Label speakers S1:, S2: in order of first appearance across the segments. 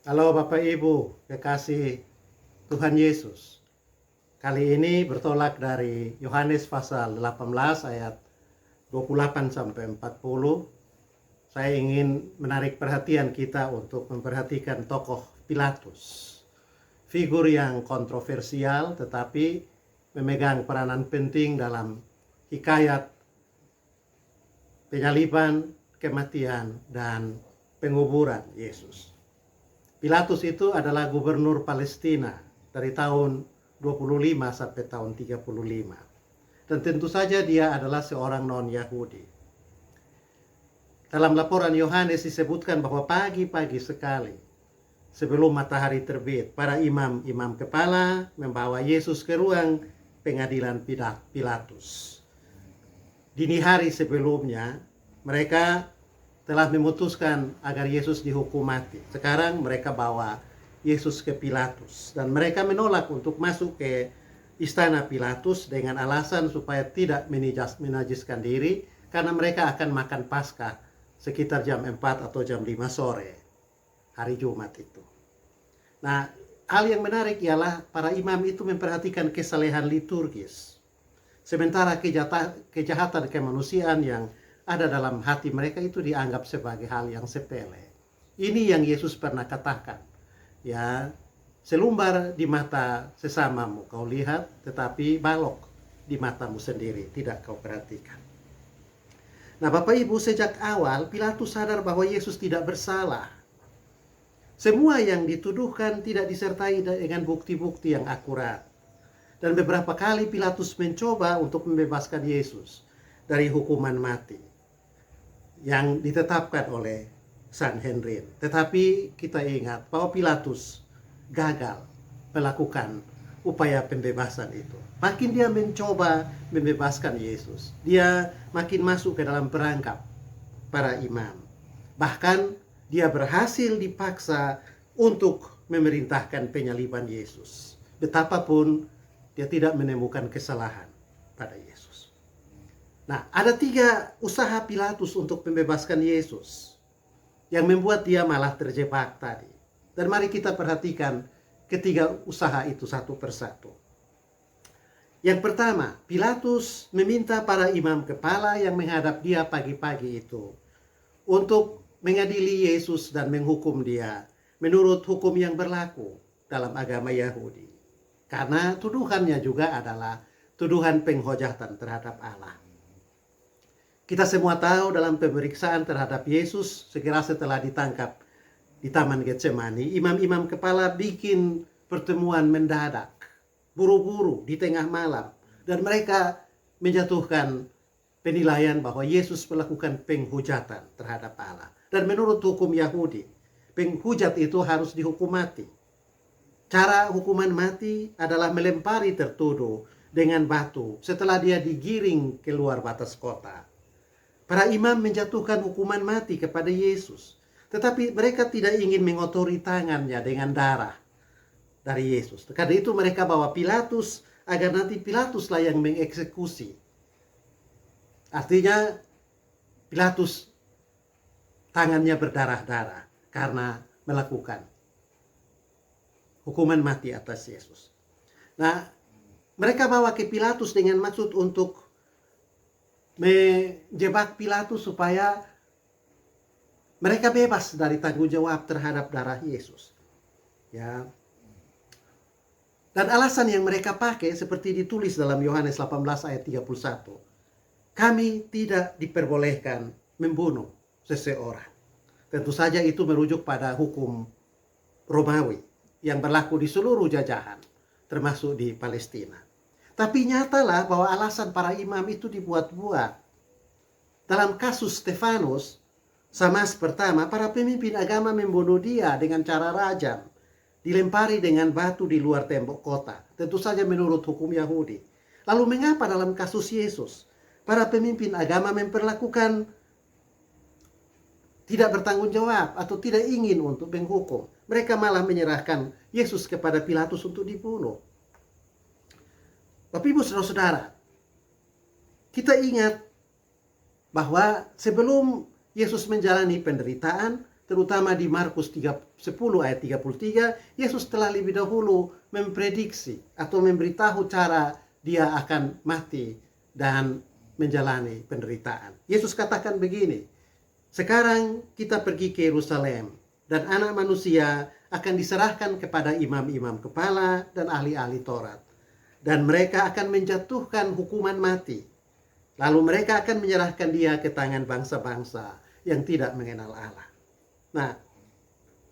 S1: Halo Bapak Ibu, kekasih Tuhan Yesus. Kali ini bertolak dari Yohanes pasal 18 ayat 28 sampai 40. Saya ingin menarik perhatian kita untuk memperhatikan tokoh Pilatus. Figur yang kontroversial tetapi memegang peranan penting dalam hikayat penyaliban, kematian, dan penguburan Yesus. Pilatus itu adalah gubernur Palestina dari tahun 25 sampai tahun 35. Dan tentu saja dia adalah seorang non-Yahudi. Dalam laporan Yohanes disebutkan bahwa pagi-pagi sekali sebelum matahari terbit, para imam-imam kepala membawa Yesus ke ruang pengadilan Pilatus. Dini hari sebelumnya, mereka telah memutuskan agar Yesus dihukum mati. Sekarang mereka bawa Yesus ke Pilatus. Dan mereka menolak untuk masuk ke istana Pilatus dengan alasan supaya tidak menajiskan diri, karena mereka akan makan Paskah sekitar jam 4 atau jam 5 sore, hari Jumat itu. Nah, hal yang menarik ialah para imam itu memperhatikan kesalehan liturgis. Sementara kejahatan kemanusiaan yang ada dalam hati mereka itu dianggap sebagai hal yang sepele. Ini yang Yesus pernah katakan. Ya, selumbar di mata sesamamu kau lihat, tetapi balok di matamu sendiri tidak kau perhatikan. Nah, Bapak Ibu, sejak awal Pilatus sadar bahwa Yesus tidak bersalah. Semua yang dituduhkan tidak disertai dengan bukti-bukti yang akurat. Dan beberapa kali Pilatus mencoba untuk membebaskan Yesus dari hukuman mati yang ditetapkan oleh Sanhedrin. Tetapi kita ingat bahwa Pilatus gagal melakukan upaya pembebasan itu. Makin dia mencoba membebaskan Yesus, dia makin masuk ke dalam perangkap para imam. Bahkan dia berhasil dipaksa untuk memerintahkan penyaliban Yesus. Betapapun dia tidak menemukan kesalahan pada Yesus. Nah, ada 3 usaha Pilatus untuk membebaskan Yesus yang membuat dia malah terjebak tadi. Dan mari kita perhatikan ketiga usaha itu satu persatu. Yang pertama, Pilatus meminta para imam kepala yang menghadap dia pagi-pagi itu untuk mengadili Yesus dan menghukum dia menurut hukum yang berlaku dalam agama Yahudi. Karena tuduhannya juga adalah tuduhan penghujatan terhadap Allah. Kita semua tahu dalam pemeriksaan terhadap Yesus segera setelah ditangkap di Taman Getsemani, imam-imam kepala bikin pertemuan mendadak, buru-buru di tengah malam, dan mereka menjatuhkan penilaian bahwa Yesus melakukan penghujatan terhadap Allah. Dan menurut hukum Yahudi, penghujat itu harus dihukum mati. Cara hukuman mati adalah melempari tertuduh dengan batu setelah dia digiring keluar batas kota. Para imam menjatuhkan hukuman mati kepada Yesus, tetapi mereka tidak ingin mengotori tangannya dengan darah dari Yesus. Karena itu mereka bawa Pilatus agar nanti Pilatuslah yang mengeksekusi. Artinya Pilatus tangannya berdarah-darah karena melakukan hukuman mati atas Yesus. Nah, mereka bawa ke Pilatus dengan maksud untuk menjebak Pilatus supaya mereka bebas dari tanggung jawab terhadap darah Yesus. Ya. Dan alasan yang mereka pakai seperti ditulis dalam Yohanes 18 ayat 31. Kami tidak diperbolehkan membunuh seseorang. Tentu saja itu merujuk pada hukum Romawi yang berlaku di seluruh jajahan, termasuk di Palestina. Tapi nyatalah bahwa alasan para imam itu dibuat-buat. Dalam kasus Stefanus, Samas pertama, para pemimpin agama membunuh dia dengan cara rajam, dilempari dengan batu di luar tembok kota. Tentu saja menurut hukum Yahudi. Lalu mengapa dalam kasus Yesus, para pemimpin agama memperlakukan tidak bertanggung jawab atau tidak ingin untuk menghukum? Mereka malah menyerahkan Yesus kepada Pilatus untuk dibunuh. Bapak Ibu Saudara-saudara, kita ingat bahwa sebelum Yesus menjalani penderitaan, terutama di Markus 10 ayat 33, Yesus telah lebih dahulu memprediksi atau memberitahu cara dia akan mati dan menjalani penderitaan. Yesus katakan begini, sekarang kita pergi ke Yerusalem dan anak manusia akan diserahkan kepada imam-imam kepala dan ahli-ahli Taurat. Dan mereka akan menjatuhkan hukuman mati. Lalu mereka akan menyerahkan dia ke tangan bangsa-bangsa yang tidak mengenal Allah. Nah,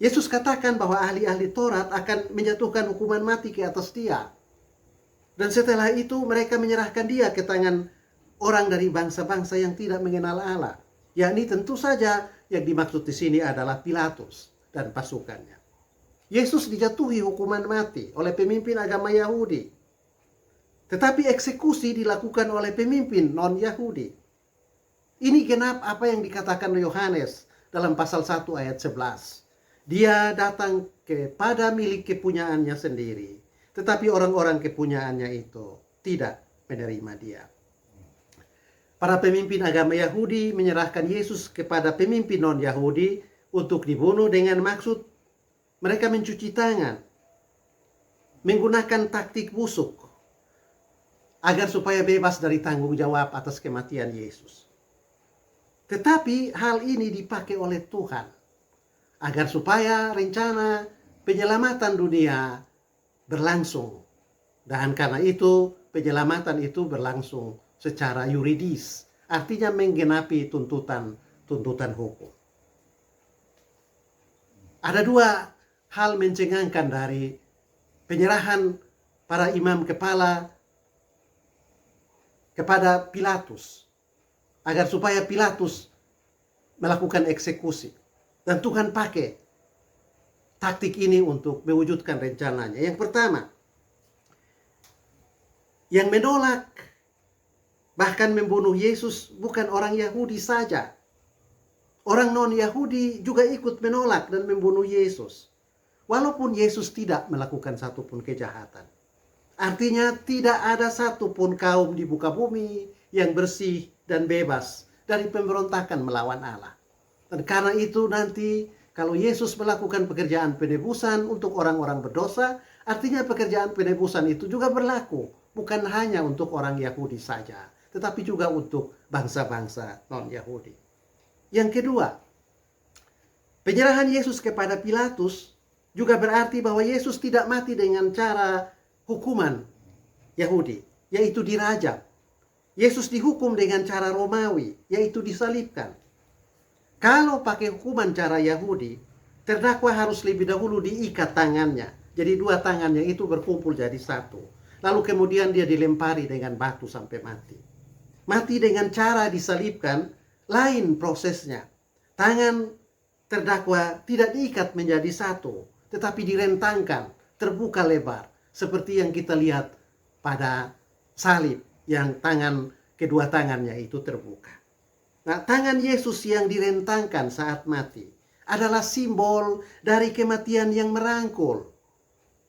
S1: Yesus katakan bahwa ahli-ahli Taurat akan menjatuhkan hukuman mati ke atas dia. Dan setelah itu mereka menyerahkan dia ke tangan orang dari bangsa-bangsa yang tidak mengenal Allah. Yakni tentu saja yang dimaksud di sini adalah Pilatus dan pasukannya. Yesus dijatuhi hukuman mati oleh pemimpin agama Yahudi. Tetapi eksekusi dilakukan oleh pemimpin non-Yahudi. Ini genap apa yang dikatakan Yohanes dalam pasal 1 ayat 11. Dia datang kepada milik kepunyaannya sendiri, tetapi orang-orang kepunyaannya itu tidak menerima dia. Para pemimpin agama Yahudi menyerahkan Yesus kepada pemimpin non-Yahudi untuk dibunuh dengan maksud mereka mencuci tangan, menggunakan taktik busuk, agar supaya bebas dari tanggung jawab atas kematian Yesus. Tetapi hal ini dipakai oleh Tuhan agar supaya rencana penyelamatan dunia berlangsung. Dan karena itu penyelamatan itu berlangsung secara yuridis, artinya menggenapi tuntutan hukum. Ada dua hal mencengangkan dari penyerahan para imam kepala kepada Pilatus, agar supaya Pilatus melakukan eksekusi. Dan Tuhan pakai taktik ini untuk mewujudkan rencananya. Yang pertama, yang menolak bahkan membunuh Yesus bukan orang Yahudi saja. Orang non-Yahudi juga ikut menolak dan membunuh Yesus. Walaupun Yesus tidak melakukan satupun kejahatan. Artinya tidak ada satupun kaum di muka bumi yang bersih dan bebas dari pemberontakan melawan Allah. Dan karena itu nanti kalau Yesus melakukan pekerjaan penebusan untuk orang-orang berdosa, artinya pekerjaan penebusan itu juga berlaku. Bukan hanya untuk orang Yahudi saja, tetapi juga untuk bangsa-bangsa non-Yahudi. Yang kedua, penyerahan Yesus kepada Pilatus juga berarti bahwa Yesus tidak mati dengan cara hukuman Yahudi, yaitu dirajam. Yesus dihukum dengan cara Romawi, yaitu disalibkan. Kalau pakai hukuman cara Yahudi, terdakwa harus lebih dahulu diikat tangannya. Jadi dua tangannya itu berkumpul jadi satu. Lalu kemudian dia dilempari dengan batu sampai mati. Mati dengan cara disalibkan, lain prosesnya. Tangan terdakwa tidak diikat menjadi satu, tetapi direntangkan, terbuka lebar. Seperti yang kita lihat pada salib yang kedua tangannya itu terbuka. Nah, tangan Yesus yang direntangkan saat mati adalah simbol dari kematian yang merangkul.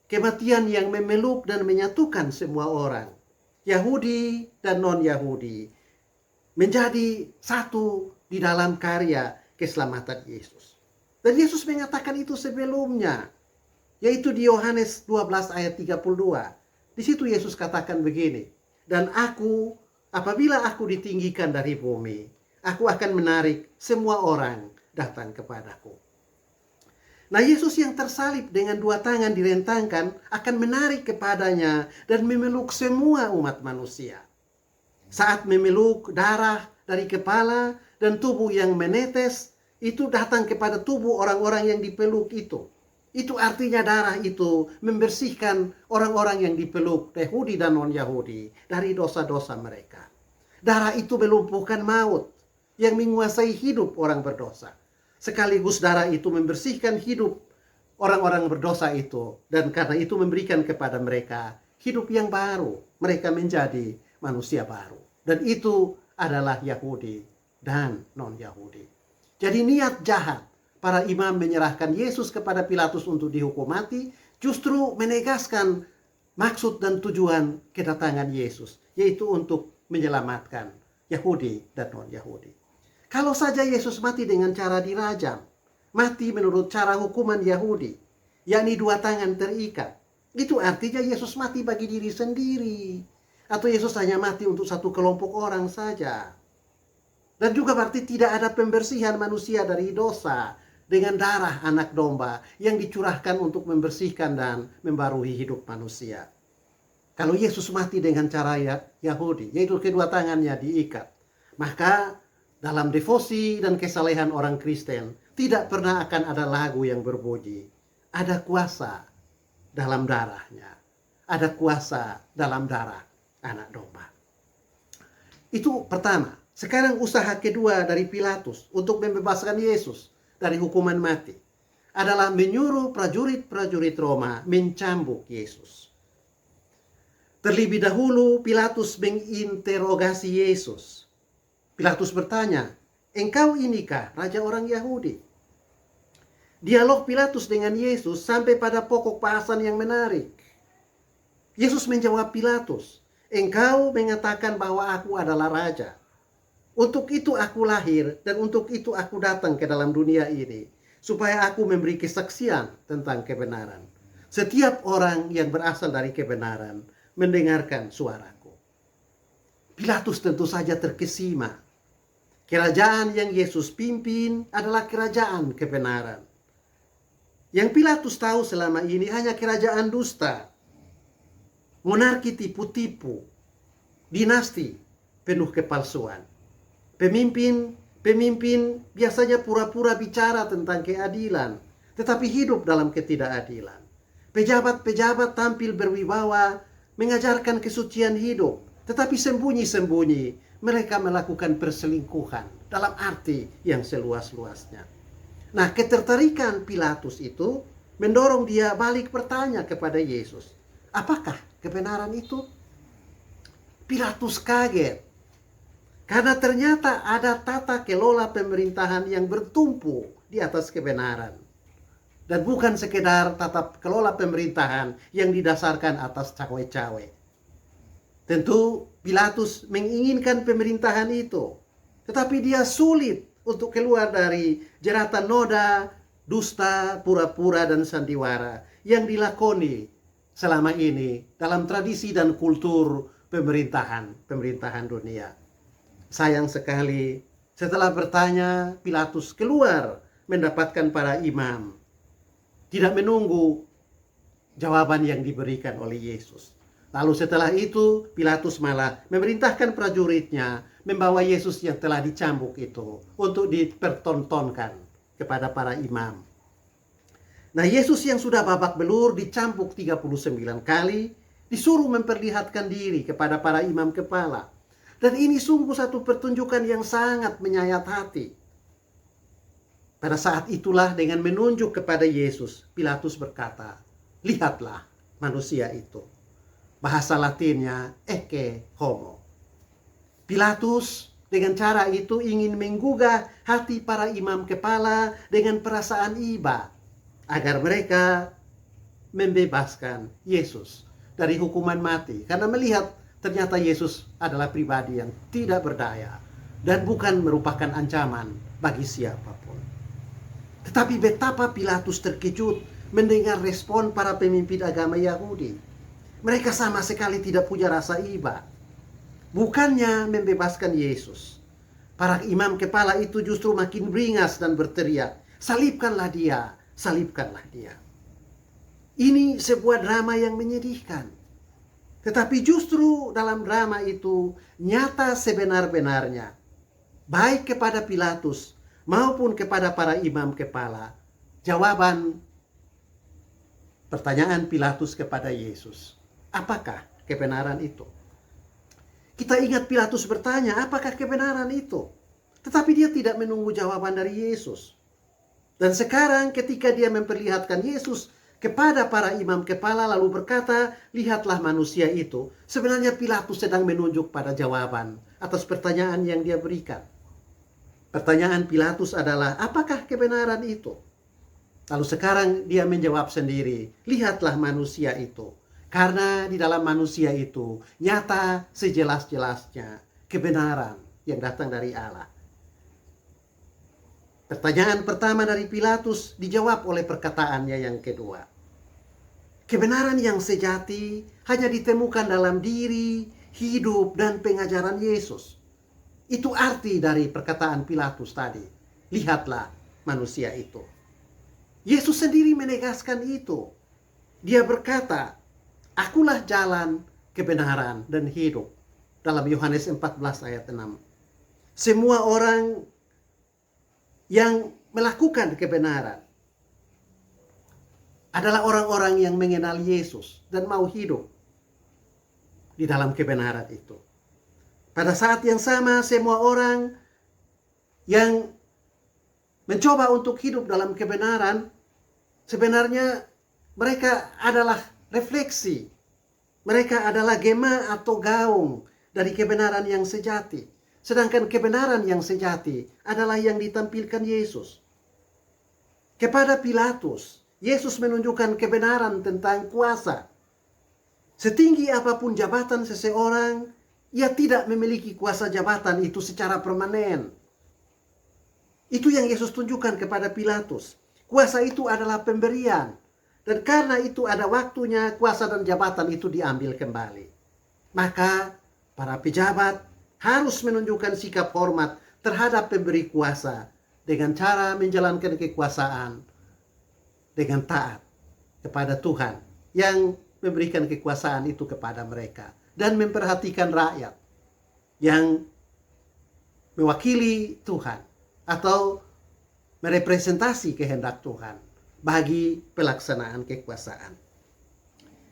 S1: Kematian yang memeluk dan menyatukan semua orang. Yahudi dan non-Yahudi menjadi satu di dalam karya keselamatan Yesus. Dan Yesus mengatakan itu sebelumnya. Yaitu di Yohanes 12 ayat 32. Di situ Yesus katakan begini. Dan apabila aku ditinggikan dari bumi, aku akan menarik semua orang datang kepadaku. Nah, Yesus yang tersalib dengan dua tangan direntangkan akan menarik kepadanya dan memeluk semua umat manusia. Saat memeluk darah dari kepala dan tubuh yang menetes, itu datang kepada tubuh orang-orang yang dipeluk itu. Itu artinya darah itu membersihkan orang-orang yang dipeluk, Yahudi dan non-Yahudi, dari dosa-dosa mereka. Darah itu melumpuhkan maut yang menguasai hidup orang berdosa. Sekaligus darah itu membersihkan hidup orang-orang berdosa itu. Dan karena itu memberikan kepada mereka hidup yang baru. Mereka menjadi manusia baru. Dan itu adalah Yahudi dan non-Yahudi. Jadi niat jahat para imam menyerahkan Yesus kepada Pilatus untuk dihukum mati, justru menegaskan maksud dan tujuan kedatangan Yesus, yaitu untuk menyelamatkan Yahudi dan non-Yahudi. Kalau saja Yesus mati dengan cara dirajam, mati menurut cara hukuman Yahudi, yakni 2 tangan terikat. Itu artinya Yesus mati bagi diri sendiri, atau Yesus hanya mati untuk satu kelompok orang saja. Dan juga berarti tidak ada pembersihan manusia dari dosa dengan darah anak domba yang dicurahkan untuk membersihkan dan membarui hidup manusia. Kalau Yesus mati dengan cara Yahudi, yaitu kedua tangannya diikat, maka dalam devosi dan kesalehan orang Kristen tidak pernah akan ada lagu yang berbunyi, ada kuasa dalam darahnya, ada kuasa dalam darah anak domba. Itu pertama. Sekarang usaha kedua dari Pilatus untuk membebaskan Yesus dari hukuman mati adalah menyuruh prajurit-prajurit Roma mencambuk Yesus. Terlebih dahulu Pilatus menginterogasi Yesus. Pilatus bertanya, "Engkau inikah raja orang Yahudi?" Dialog Pilatus dengan Yesus sampai pada pokok bahasan yang menarik. Yesus menjawab Pilatus, "Engkau mengatakan bahwa aku adalah raja. Untuk itu aku lahir dan untuk itu aku datang ke dalam dunia ini, supaya aku memberi kesaksian tentang kebenaran. Setiap orang yang berasal dari kebenaran mendengarkan suaraku." Pilatus tentu saja terkesima. Kerajaan yang Yesus pimpin adalah kerajaan kebenaran. Yang Pilatus tahu selama ini hanya kerajaan dusta, monarki tipu-tipu, dinasti penuh kepalsuan. Pemimpin biasanya pura-pura bicara tentang keadilan, tetapi hidup dalam ketidakadilan. Pejabat-pejabat tampil berwibawa, mengajarkan kesucian hidup, tetapi sembunyi-sembunyi mereka melakukan perselingkuhan dalam arti yang seluas-luasnya. Nah, ketertarikan Pilatus itu mendorong dia balik bertanya kepada Yesus, apakah kebenaran itu? Pilatus kaget. Karena ternyata ada tata kelola pemerintahan yang bertumpu di atas kebenaran. Dan bukan sekedar tata kelola pemerintahan yang didasarkan atas cawe-cawe. Tentu Pilatus menginginkan pemerintahan itu. Tetapi dia sulit untuk keluar dari jeratan noda, dusta, pura-pura, dan sandiwara yang dilakoni selama ini dalam tradisi dan kultur pemerintahan dunia. Sayang sekali, setelah bertanya, Pilatus keluar mendapatkan para imam. Tidak menunggu jawaban yang diberikan oleh Yesus. Lalu setelah itu, Pilatus malah memerintahkan prajuritnya membawa Yesus yang telah dicambuk itu untuk dipertontonkan kepada para imam. Nah, Yesus yang sudah babak belur dicambuk 39 kali, disuruh memperlihatkan diri kepada para imam kepala. Dan ini sungguh satu pertunjukan yang sangat menyayat hati. Pada saat itulah dengan menunjuk kepada Yesus, Pilatus berkata, "Lihatlah manusia itu." Bahasa Latinnya, ecce homo. Pilatus dengan cara itu ingin menggugah hati para imam kepala dengan perasaan iba, agar mereka membebaskan Yesus dari hukuman mati. Karena melihat ternyata Yesus adalah pribadi yang tidak berdaya dan bukan merupakan ancaman bagi siapapun. Tetapi betapa Pilatus terkejut mendengar respon para pemimpin agama Yahudi. Mereka sama sekali tidak punya rasa iba. Bukannya membebaskan Yesus, para imam kepala itu justru makin beringas dan berteriak, "Salibkanlah dia, salibkanlah dia." Ini sebuah drama yang menyedihkan. Tetapi justru dalam drama itu nyata sebenar-benarnya, baik kepada Pilatus maupun kepada para imam kepala, jawaban pertanyaan Pilatus kepada Yesus, apakah kebenaran itu? Kita ingat Pilatus bertanya, apakah kebenaran itu? Tetapi dia tidak menunggu jawaban dari Yesus. Dan sekarang ketika dia memperlihatkan Yesus kepada para imam kepala lalu berkata, "Lihatlah manusia itu." Sebenarnya Pilatus sedang menunjuk pada jawaban atas pertanyaan yang dia berikan. Pertanyaan Pilatus adalah, apakah kebenaran itu? Lalu sekarang dia menjawab sendiri, "Lihatlah manusia itu." Karena di dalam manusia itu nyata sejelas-jelasnya kebenaran yang datang dari Allah. Pertanyaan pertama dari Pilatus dijawab oleh perkataannya yang kedua. Kebenaran yang sejati hanya ditemukan dalam diri, hidup, dan pengajaran Yesus. Itu arti dari perkataan Pilatus tadi. Lihatlah manusia itu. Yesus sendiri menegaskan itu. Dia berkata, "Akulah jalan, kebenaran, dan hidup." Dalam Yohanes 14 ayat 6. Semua orang yang melakukan kebenaran adalah orang-orang yang mengenal Yesus dan mau hidup di dalam kebenaran itu. Pada saat yang sama, semua orang yang mencoba untuk hidup dalam kebenaran, sebenarnya mereka adalah refleksi. Mereka adalah gema atau gaung dari kebenaran yang sejati. Sedangkan kebenaran yang sejati adalah yang ditampilkan Yesus. Kepada Pilatus, Yesus menunjukkan kebenaran tentang kuasa. Setinggi apapun jabatan seseorang, ia tidak memiliki kuasa jabatan itu secara permanen. Itu yang Yesus tunjukkan kepada Pilatus. Kuasa itu adalah pemberian. Dan karena itu ada waktunya, kuasa dan jabatan itu diambil kembali. Maka para pejabat harus menunjukkan sikap hormat terhadap pemberi kuasa dengan cara menjalankan kekuasaan dengan taat kepada Tuhan yang memberikan kekuasaan itu kepada mereka, dan memperhatikan rakyat yang mewakili Tuhan atau merepresentasi kehendak Tuhan bagi pelaksanaan kekuasaan.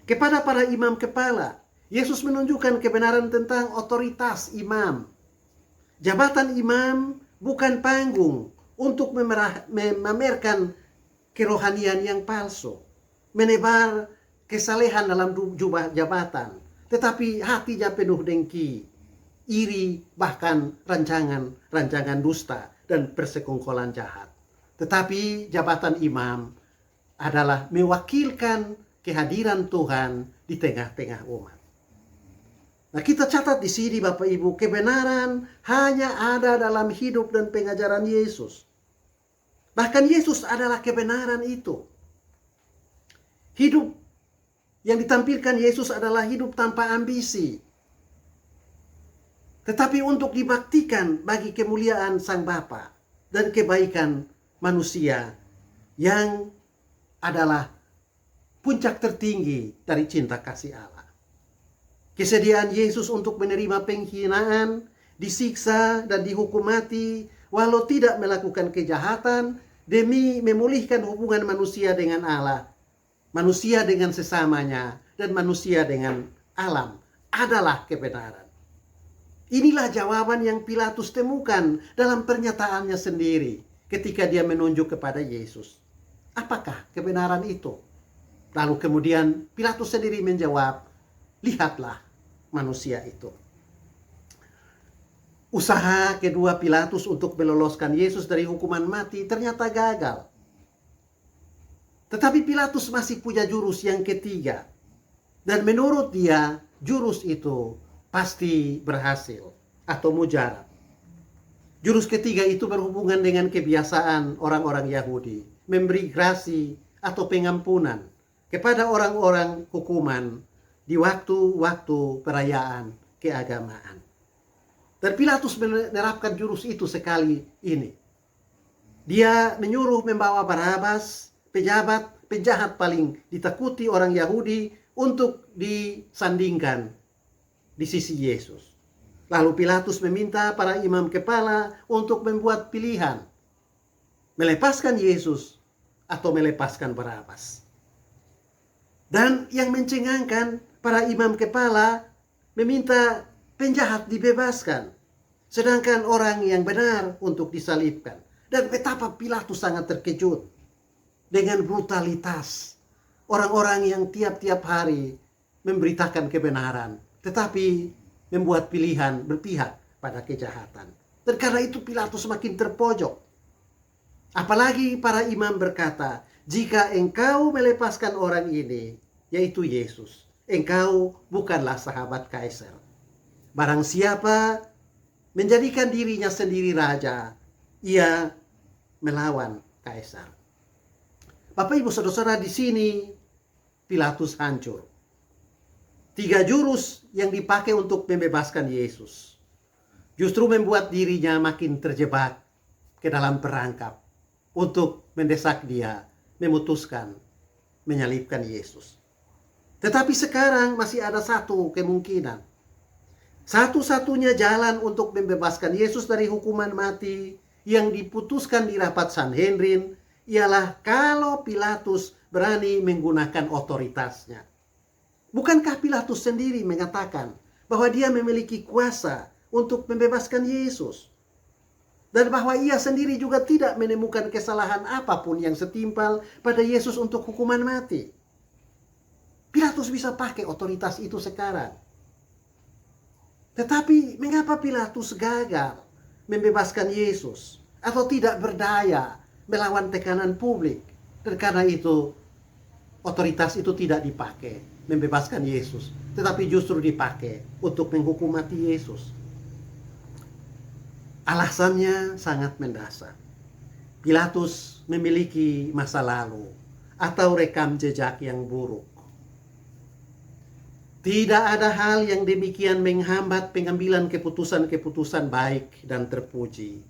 S1: Kepada para imam kepala, Yesus menunjukkan kebenaran tentang otoritas imam. Jabatan imam bukan panggung untuk memamerkan kerohanian yang palsu, menebar kesalehan dalam jubah jabatan, tetapi hatinya penuh dengki, iri, bahkan rancangan dusta dan persekongkolan jahat. Tetapi jabatan imam adalah mewakilkan kehadiran Tuhan di tengah-tengah umat. Nah, kita catat di sini Bapak Ibu, kebenaran hanya ada dalam hidup dan pengajaran Yesus. Bahkan Yesus adalah kebenaran itu. Hidup yang ditampilkan Yesus adalah hidup tanpa ambisi, tetapi untuk dibaktikan bagi kemuliaan Sang Bapa dan kebaikan manusia yang adalah puncak tertinggi dari cinta kasih Allah. Kesediaan Yesus untuk menerima penghinaan, disiksa, dan dihukum mati, walau tidak melakukan kejahatan, demi memulihkan hubungan manusia dengan Allah, manusia dengan sesamanya, dan manusia dengan alam, adalah kebenaran. Inilah jawaban yang Pilatus temukan dalam pernyataannya sendiri ketika dia menunjuk kepada Yesus. Apakah kebenaran itu? Lalu kemudian Pilatus sendiri menjawab, "Lihatlah manusia itu." Usaha kedua Pilatus untuk meloloskan Yesus dari hukuman mati ternyata gagal. Tetapi Pilatus masih punya jurus yang ketiga. Dan menurut dia, jurus itu pasti berhasil atau mujarab. Jurus ketiga itu berhubungan dengan kebiasaan orang-orang Yahudi, memberi grasi atau pengampunan kepada orang-orang hukuman di waktu-waktu perayaan keagamaan. Dan Pilatus menerapkan jurus itu sekali ini. Dia menyuruh membawa Barabas, penjahat paling ditakuti orang Yahudi, untuk disandingkan di sisi Yesus. Lalu Pilatus meminta para imam kepala untuk membuat pilihan, melepaskan Yesus atau melepaskan Barabas. Dan yang mencengangkan, para imam kepala meminta penjahat dibebaskan, sedangkan orang yang benar untuk disalibkan. Dan betapa Pilatus sangat terkejut dengan brutalitas orang-orang yang tiap-tiap hari memberitakan kebenaran, tetapi membuat pilihan berpihak pada kejahatan. Dan karena itu Pilatus makin terpojok. Apalagi para imam berkata, "Jika engkau melepaskan orang ini, yaitu Yesus, engkau bukanlah sahabat kaisar. Barang siapa menjadikan dirinya sendiri raja, ia melawan kaisar. Bapak Ibu Saudara, di sini Pilatus hancur. 3 jurus yang dipakai untuk membebaskan Yesus justru membuat dirinya makin terjebak ke dalam perangkap untuk mendesak dia memutuskan menyalibkan Yesus. Tetapi sekarang masih ada satu kemungkinan. Satu-satunya jalan untuk membebaskan Yesus dari hukuman mati yang diputuskan di rapat Sanhedrin ialah kalau Pilatus berani menggunakan otoritasnya. Bukankah Pilatus sendiri mengatakan bahwa dia memiliki kuasa untuk membebaskan Yesus? Dan bahwa ia sendiri juga tidak menemukan kesalahan apapun yang setimpal pada Yesus untuk hukuman mati. Pilatus bisa pakai otoritas itu sekarang. Tetapi mengapa Pilatus gagal membebaskan Yesus atau tidak berdaya melawan tekanan publik? Dan karena itu otoritas itu tidak dipakai membebaskan Yesus, tetapi justru dipakai untuk menghukum mati Yesus. Alasannya sangat mendasar. Pilatus memiliki masa lalu atau rekam jejak yang buruk. Tidak ada hal yang demikian menghambat pengambilan keputusan-keputusan baik dan terpuji,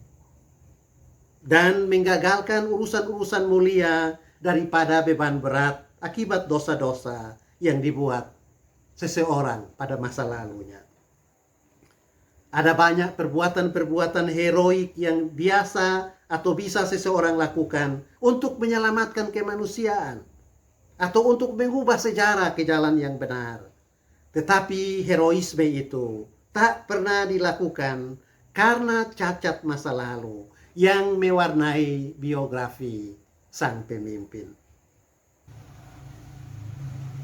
S1: dan menggagalkan urusan-urusan mulia daripada beban berat akibat dosa-dosa yang dibuat seseorang pada masa lalunya. Ada banyak perbuatan-perbuatan heroik yang biasa atau bisa seseorang lakukan untuk menyelamatkan kemanusiaan atau untuk mengubah sejarah ke jalan yang benar. Tetapi heroisme itu tak pernah dilakukan karena cacat masa lalu yang mewarnai biografi sang pemimpin.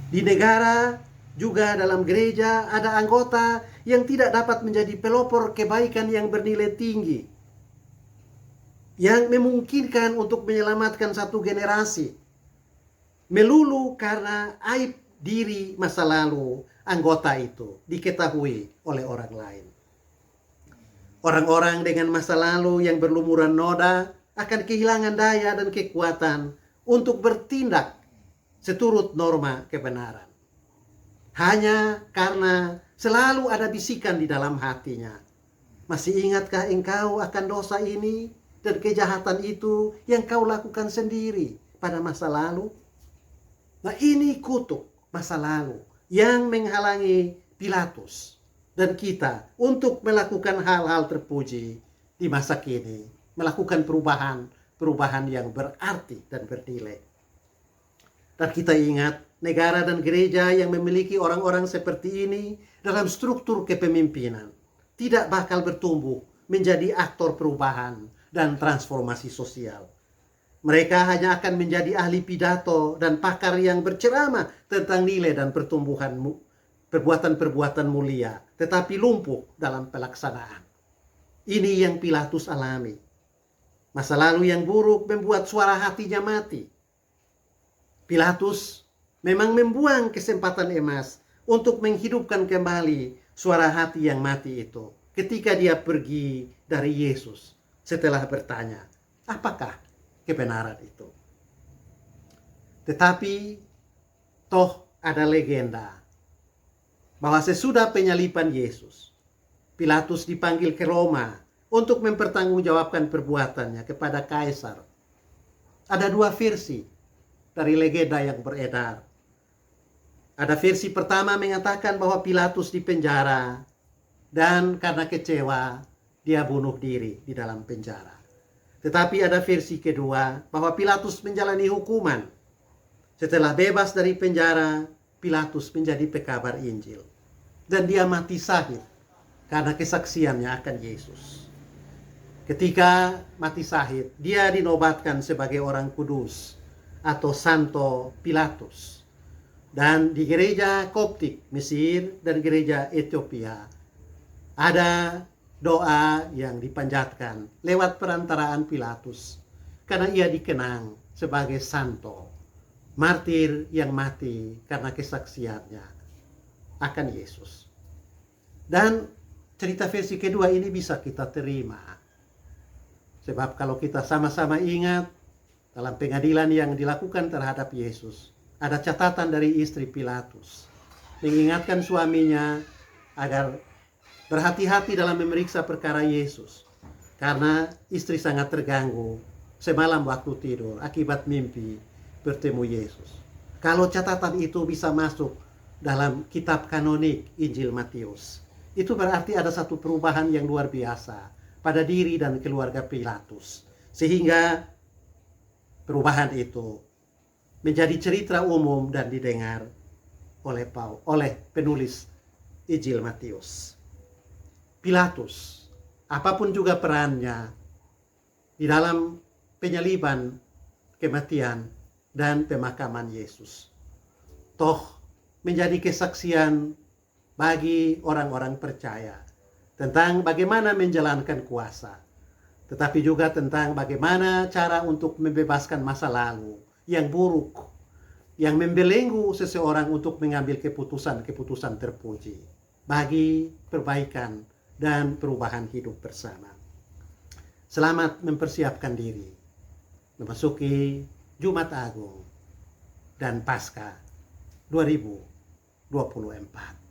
S1: Di negara juga dalam gereja ada anggota yang tidak dapat menjadi pelopor kebaikan yang bernilai tinggi, yang memungkinkan untuk menyelamatkan satu generasi, melulu karena aib diri masa lalu anggota itu diketahui oleh orang lain. Orang-orang dengan masa lalu yang berlumuran noda akan kehilangan daya dan kekuatan untuk bertindak seturut norma kebenaran. Hanya karena selalu ada bisikan di dalam hatinya. Masih ingatkah engkau akan dosa ini dan kejahatan itu yang kau lakukan sendiri pada masa lalu? Nah, ini kutuk masa lalu yang menghalangi Pilatus dan kita untuk melakukan hal-hal terpuji di masa kini. Melakukan perubahan yang berarti dan bernilai. Dan kita ingat, negara dan gereja yang memiliki orang-orang seperti ini dalam struktur kepemimpinan tidak bakal bertumbuh menjadi aktor perubahan dan transformasi sosial. Mereka hanya akan menjadi ahli pidato dan pakar yang berceramah tentang nilai dan perbuatan-perbuatan mulia, tetapi lumpuh dalam pelaksanaan. Ini yang Pilatus alami. Masa lalu yang buruk membuat suara hatinya mati. Pilatus memang membuang kesempatan emas untuk menghidupkan kembali suara hati yang mati itu ketika dia pergi dari Yesus setelah bertanya, apakah kebenaran itu? Tetapi toh ada legenda bahwa sesudah penyaliban Yesus, Pilatus dipanggil ke Roma untuk mempertanggungjawabkan perbuatannya kepada kaisar. Ada 2 versi dari legenda yang beredar. Ada versi pertama mengatakan bahwa Pilatus dipenjara dan karena kecewa dia bunuh diri di dalam penjara. Tetapi ada versi kedua bahwa Pilatus menjalani hukuman. Setelah bebas dari penjara, Pilatus menjadi pekabar Injil. Dan dia mati syahid karena kesaksiannya akan Yesus. Ketika mati syahid, dia dinobatkan sebagai orang kudus atau Santo Pilatus. Dan di gereja Koptik Mesir dan gereja Ethiopia ada doa yang dipanjatkan lewat perantaraan Pilatus karena ia dikenang sebagai santo, martir yang mati karena kesaksiannya akan Yesus. Dan cerita versi kedua ini bisa kita terima. Sebab kalau kita sama-sama ingat dalam pengadilan yang dilakukan terhadap Yesus, ada catatan dari istri Pilatus mengingatkan suaminya agar berhati-hati dalam memeriksa perkara Yesus, karena istri sangat terganggu semalam waktu tidur akibat mimpi bertemu Yesus. Kalau catatan itu bisa masuk dalam kitab kanonik Injil Matius, itu berarti ada satu perubahan yang luar biasa pada diri dan keluarga Pilatus, sehingga perubahan itu menjadi cerita umum dan didengar oleh penulis Injil Matius. Pilatus, apapun juga perannya di dalam penyaliban, kematian, dan pemakaman Yesus, toh menjadi kesaksian bagi orang-orang percaya tentang bagaimana menjalankan kuasa, tetapi juga tentang bagaimana cara untuk membebaskan masa lalu yang buruk, yang membelenggu seseorang untuk mengambil keputusan-keputusan terpuji bagi perbaikan dan perubahan hidup bersama. Selamat mempersiapkan diri memasuki Jumat Agung dan Paskah 2024.